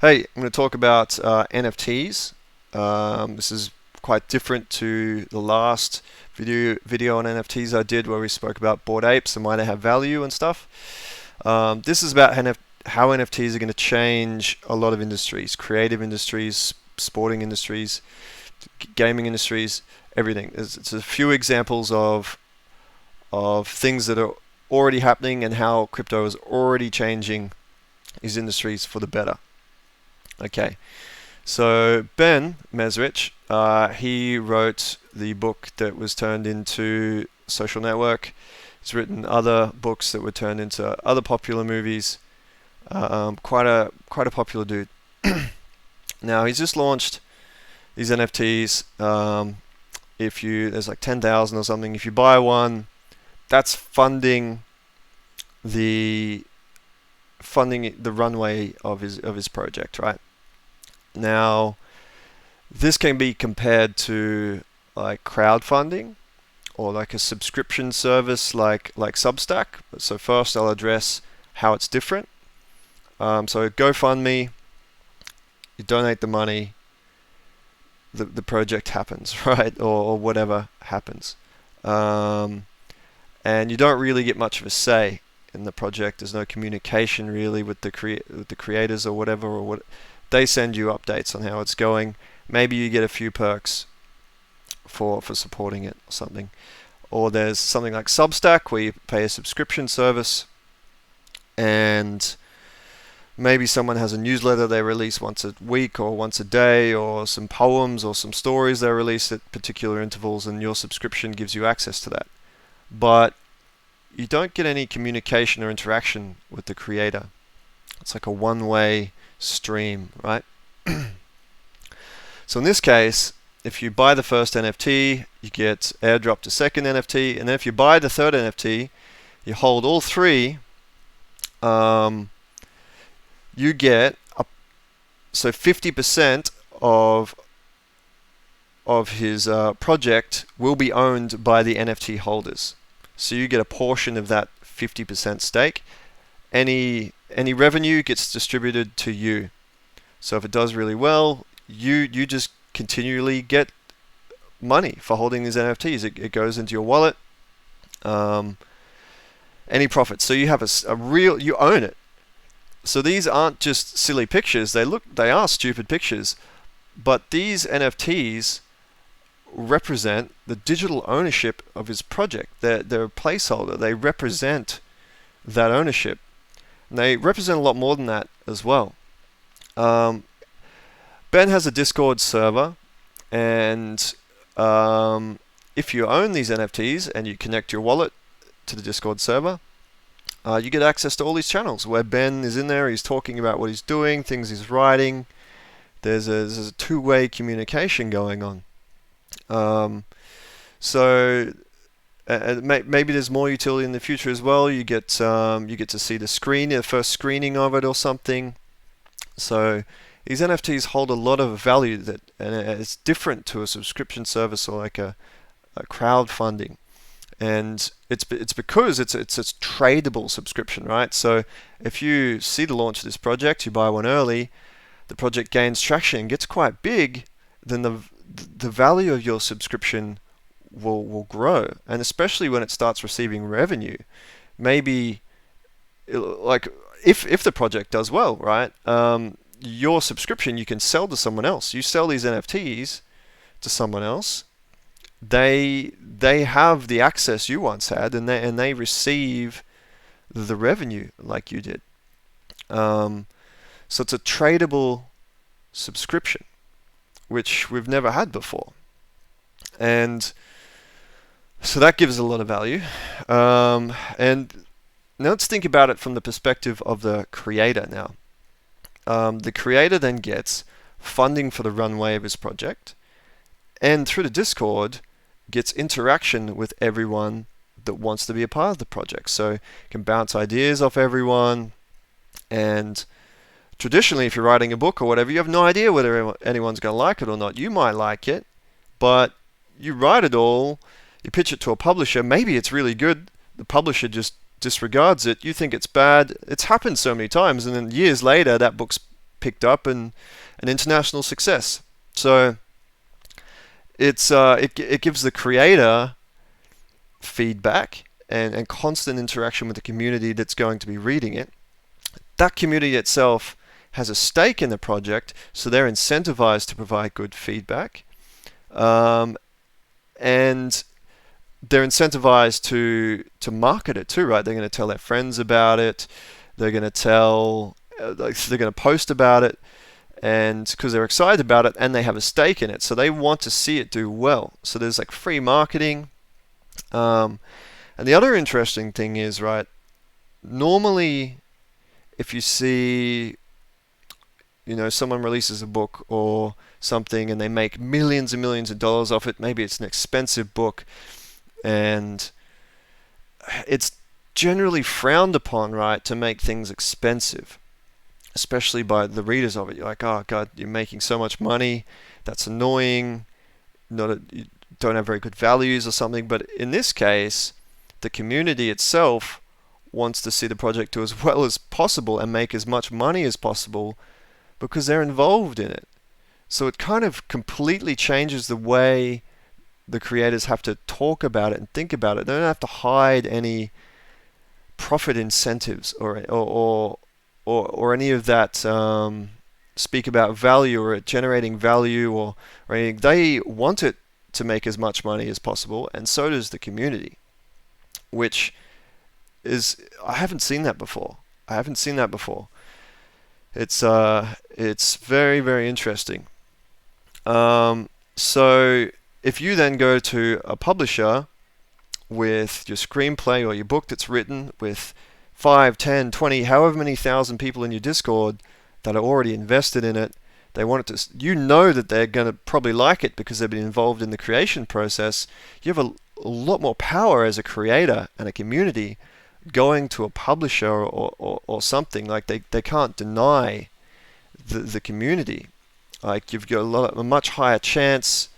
Hey, I'm going to talk about NFTs. This is quite different to the last video on NFTs I did, where we spoke about Bored Apes and why they have value and stuff. This is about how NFTs are going to change a lot of industries, creative industries, sporting industries, gaming industries, everything. It's a few examples of things that are already happening and how crypto is already changing these industries for the better. Okay, so Ben Mesrich, he wrote the book that was turned into Social Network. He's written other books that were turned into other popular movies. Quite a popular dude. Now he's just launched these NFTs. If you There's like 10,000 or something. If you buy one, that's the funding the runway of his project, right? Now, this can be compared to like crowdfunding or like a subscription service like Substack. So first I'll address how it's different. So GoFundMe, you donate the money, the project happens, right? Or whatever happens. And you don't really get much of a say in the project. There's no communication really with the creators or whatever, or what they send you updates on how it's going. Maybe you get a few perks for supporting it or something. Or there's something like Substack where you pay a subscription service, and maybe someone has a newsletter they release once a week or once a day, or some poems or some stories they release at particular intervals, and your subscription gives you access to that. But you don't get any communication or interaction with the creator. It's like a one-way stream, right? So in this case, if you buy the first NFT, you get airdropped a second NFT, and then if you buy the third NFT, you hold all three. You get so 50% of his project will be owned by the NFT holders. So you get a portion of that 50% stake. Any revenue gets distributed to you. So if it does really well, you just continually get money for holding these NFTs. It goes into your wallet. Any profits. So you have you own it. So these aren't just silly pictures. They are stupid pictures, but these NFTs represent the digital ownership of his project. They're a placeholder. They represent that ownership. And they represent a lot more than that as well. Ben has a Discord server, and if you own these NFTs and you connect your wallet to the Discord server, you get access to all these channels where Ben is in there. He's talking about what he's doing, things he's writing. There's a two-way communication going on. So maybe there's more utility in the future as well. You get to see the first screening of it or something. So these NFTs hold a lot of value and it's different to a subscription service or like a crowdfunding. And it's because it's a tradable subscription, right? So if you see the launch of this project, you buy one early, the project gains traction, gets quite big, then the value of your subscription will grow, and especially when it starts receiving revenue. Maybe like if the project does well, right? Your subscription you can sell to someone else. You sell these NFTs to someone else. They have the access you once had, and they receive the revenue like you did. So it's a tradable subscription, which we've never had before, and so that gives a lot of value. And now let's think about it from the perspective of the creator. Now, the creator then gets funding for the runway of his project, and through the Discord gets interaction with everyone that wants to be a part of the project. So can bounce ideas off everyone. And traditionally, if you're writing a book or whatever, you have no idea whether anyone's going to like it or not. You might like it, but you write it all, you pitch it to a publisher, maybe it's really good, the publisher just disregards it, you think it's bad. It's happened so many times, and then years later that book's picked up and an international success. So it gives the creator feedback and constant interaction with the community that's going to be reading it. That community itself has a stake in the project, so they're incentivized to provide good feedback. And they're incentivized to market it too, right? They're going to tell their friends about it. They're going to they're going to post about it, and because they're excited about it and they have a stake in it, so they want to see it do well. So there's like free marketing. And the other interesting thing is, right, normally if you see, someone releases a book or something and they make millions and millions of dollars off it, maybe it's an expensive book, and it's generally frowned upon, right, to make things expensive, especially by the readers of it. You're like, oh God, you're making so much money, that's annoying, you don't have very good values or something. But in this case, the community itself wants to see the project do as well as possible and make as much money as possible because they're involved in it. So it kind of completely changes the way the creators have to talk about it and think about it. They don't have to hide any profit incentives or any of that, speak about value or generating value or anything. They want it to make as much money as possible, and so does the community, which is, I haven't seen that before. It's very, very interesting. So if you then go to a publisher with your screenplay or your book that's written with 5, 10, 20, however many thousand people in your Discord that are already invested in it, they want it to, that they're going to probably like it because they've been involved in the creation process. You have a lot more power as a creator and a community going to a publisher or something. Like they can't deny the community. Like you've got a much higher chance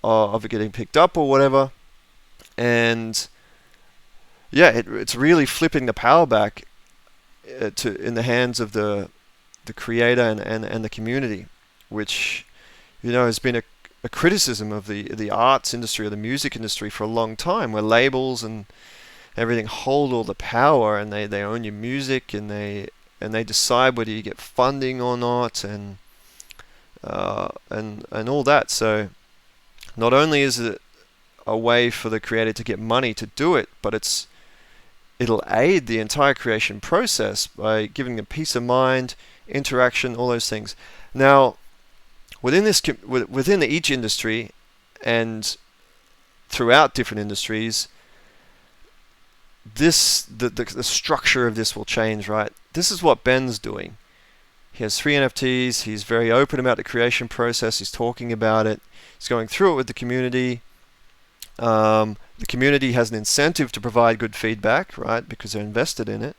of it getting picked up or whatever. And yeah, it's really flipping the power back in the hands of the creator and the community, which has been a criticism of the arts industry or the music industry for a long time, where labels and everything hold all the power and they own your music and they decide whether you get funding or not and all that. So not only is it a way for the creator to get money to do it, but it'll aid the entire creation process by giving them peace of mind, interaction, all those things. Now, within each industry and throughout different industries, the structure of this will change, right? This is what Ben's doing. He has 3 NFTs. He's very open about the creation process. He's talking about it. He's going through it with the community. The community has an incentive to provide good feedback, right? Because they're invested in it.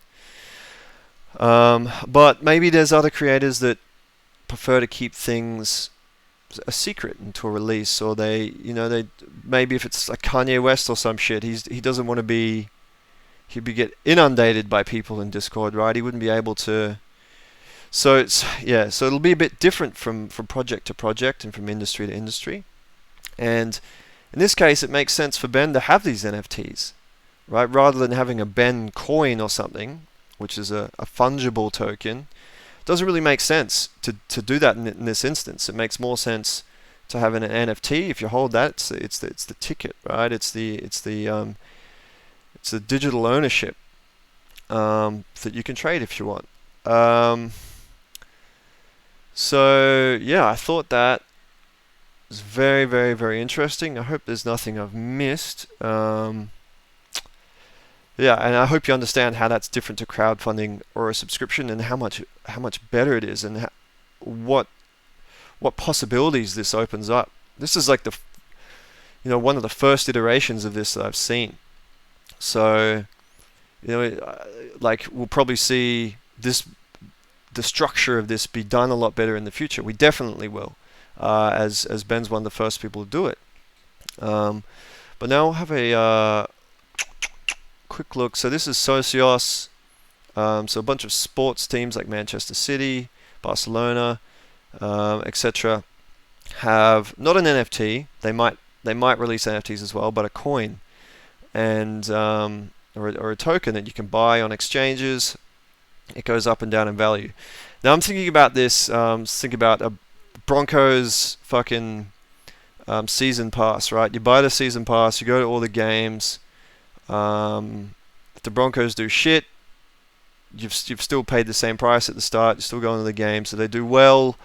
But maybe there's other creators that prefer to keep things a secret until release, or they maybe if it's like Kanye West or some shit, he doesn't want to be. He'd get inundated by people in Discord, right? He wouldn't be able to. So so it'll be a bit different from project to project and from industry to industry. And in this case, it makes sense for Ben to have these NFTs, right? Rather than having a Ben coin or something, which is a fungible token. It doesn't really make sense to do that in this instance. It makes more sense to have an NFT. If you hold that, it's the ticket, right? It's the digital ownership that you can trade if you want. So yeah, I thought that was very, very, very interesting. I hope there's nothing I've missed. Yeah, and I hope you understand how that's different to crowdfunding or a subscription, and how much better it is, and what possibilities this opens up. This is like one of the first iterations of this that I've seen. So, like we'll probably see the structure of this be done a lot better in the future. We definitely will, as Ben's one of the first people to do it. But now we'll have a quick look. So this is Socios. So a bunch of sports teams like Manchester City, Barcelona, etc., have not an NFT. They might release NFTs as well, but a coin and or a token that you can buy on exchanges. It goes up and down in value. Now I'm thinking about this. Think about a Broncos fucking season pass, right? You buy the season pass, you go to all the games. If the Broncos do shit, you've still paid the same price at the start. You're still going to the game. So they do well,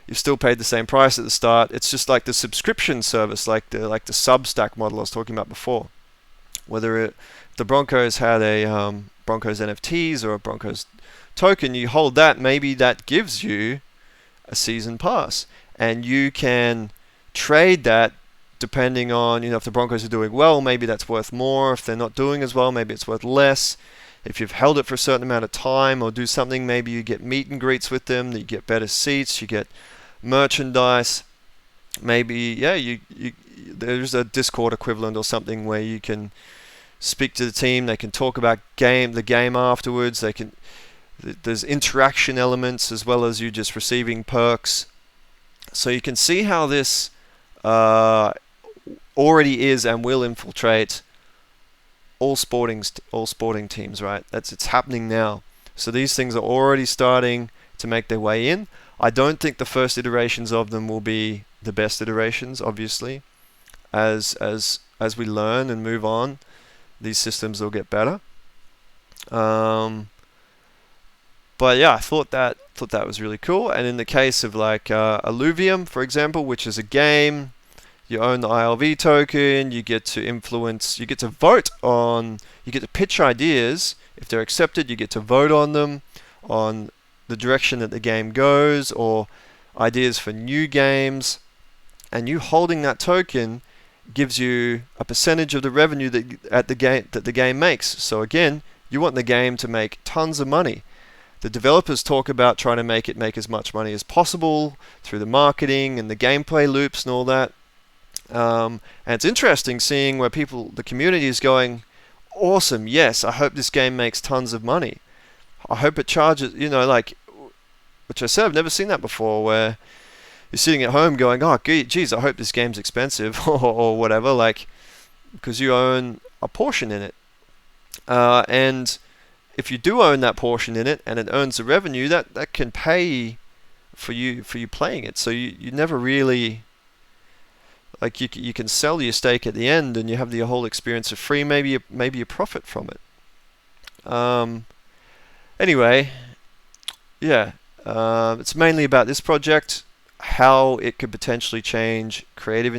you've still paid the same price at the start. It's just like the subscription service, like the Substack model I was talking about before. Whether the Broncos had a Broncos NFTs or a Broncos token, you hold that. Maybe that gives you a season pass, and you can trade that depending on, if the Broncos are doing well, maybe that's worth more. If they're not doing as well, maybe it's worth less. If you've held it for a certain amount of time or do something, maybe you get meet and greets with them, you get better seats, you get merchandise. Maybe, you there's a Discord equivalent or something where you can speak to the team, they can talk about the game afterwards, there's interaction elements as well as you just receiving perks. So you can see how this already is and will infiltrate all sporting teams, right? It's happening now. So these things are already starting to make their way in. I don't think the first iterations of them will be the best iterations, obviously. As we learn and move on, these systems will get better. But yeah, I thought that was really cool. And in the case of like Alluvium, for example, which is a game, you own the ILV token, you get to influence, you get to vote on, you get to pitch ideas. If they're accepted, you get to vote on them, on the direction that the game goes, or ideas for new games. And you holding that token gives you a percentage of the revenue that the game makes. So again, you want the game to make tons of money. The developers talk about trying to make it make as much money as possible through the marketing and the gameplay loops and all that. And it's interesting seeing where the community is going, awesome, yes, I hope this game makes tons of money. I hope it charges, which I said, I've never seen that before, where you're sitting at home going, oh, geez, I hope this game's expensive or whatever, because you own a portion in it. And if you do own that portion in it and it earns the revenue, that can pay for you playing it. So you never really, you can sell your stake at the end and you have the whole experience for free. Maybe you profit from it. Anyway, yeah, it's mainly about this project, how it could potentially change creative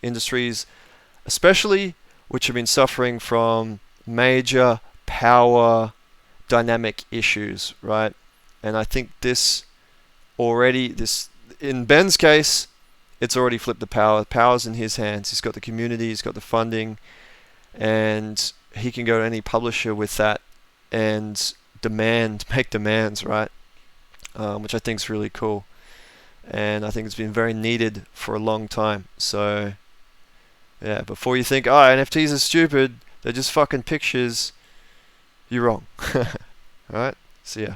industries, especially which have been suffering from major power dynamic issues, right? And I think in Ben's case, it's already flipped the power. The power's in his hands. He's got the community, he's got the funding, and he can go to any publisher with that and make demands, right? Which I think is really cool. And I think it's been very needed for a long time. So, yeah, before you think, NFTs are stupid, they're just fucking pictures, you're wrong. Alright, see ya.